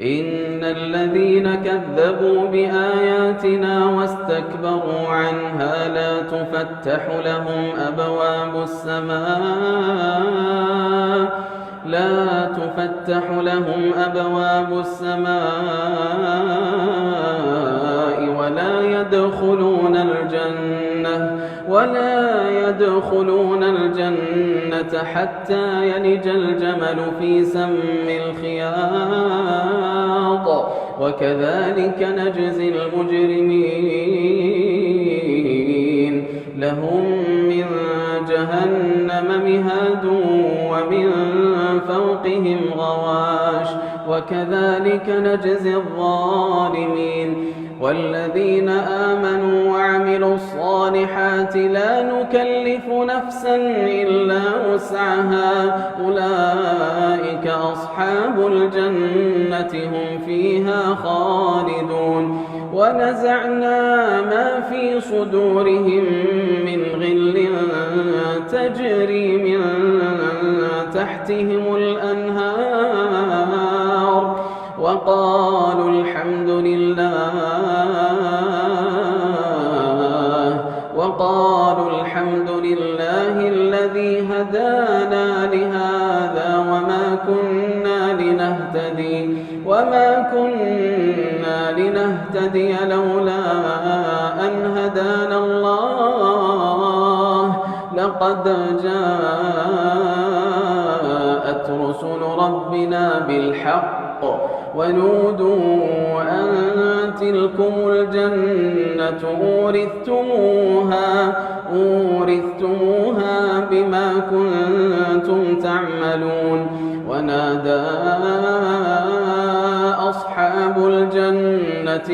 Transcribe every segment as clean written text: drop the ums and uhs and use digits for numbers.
إن الذين كذبوا بآياتنا واستكبروا عنها لا تفتح لهم أبواب السماء ولا يدخلون الجنة حتى يلج الجمل في سم الخياط وكذلك نجزي المجرمين لهم من جهنم مهاد ومن فوقهم غواش وكذلك نجزي الظالمين والذين آمنوا وعملوا الصالحات لا نكلف نفسا إلا وسعها أولئك أصحاب الجنة هم فيها خالدون ونزعنا ما في صدورهم من غل تجري من تحتهم الأنهار وقالوا الحمد لله الذي هدانا لهذا وما كنا لنهتدي لولا أن هدانا الله لقد جاءت رسل ربنا بالحق ونودوا أن تلكم الجنة أورثتموها بما كنتم تعملون ونادى أصحاب الجنة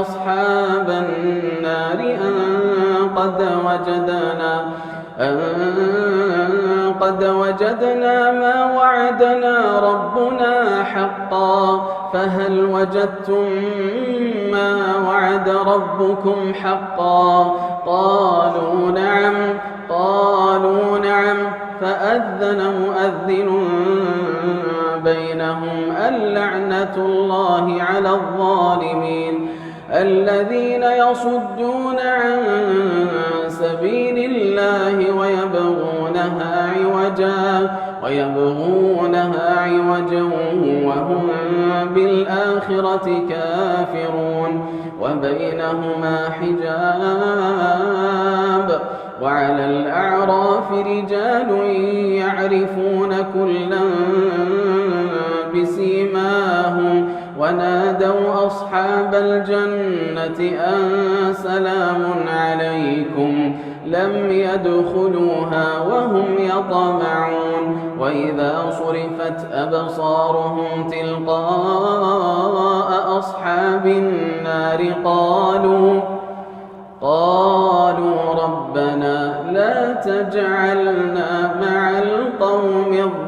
أصحاب النار أن قد وجدنا ما وعدنا ربنا حقا فهل وجدتم ما وعد ربكم حقا قالوا نعم فأذن مؤذن بينهم اللعنة الله على الظالمين الذين يصدون عن سبيل الله ويبغونها عوجا وهم بالآخرة كافرون وبينهما حجاب وعلى الأعراف رجال يعرفون كلا بسيماهم ونادوا أصحاب الجنة أن سلام عليكم لم يدخلوها وهم يطمعون وإذا صرفت أبصارهم تلقاء أصحاب النار قالوا ربنا لا تجعلنا مع القوم الظالمين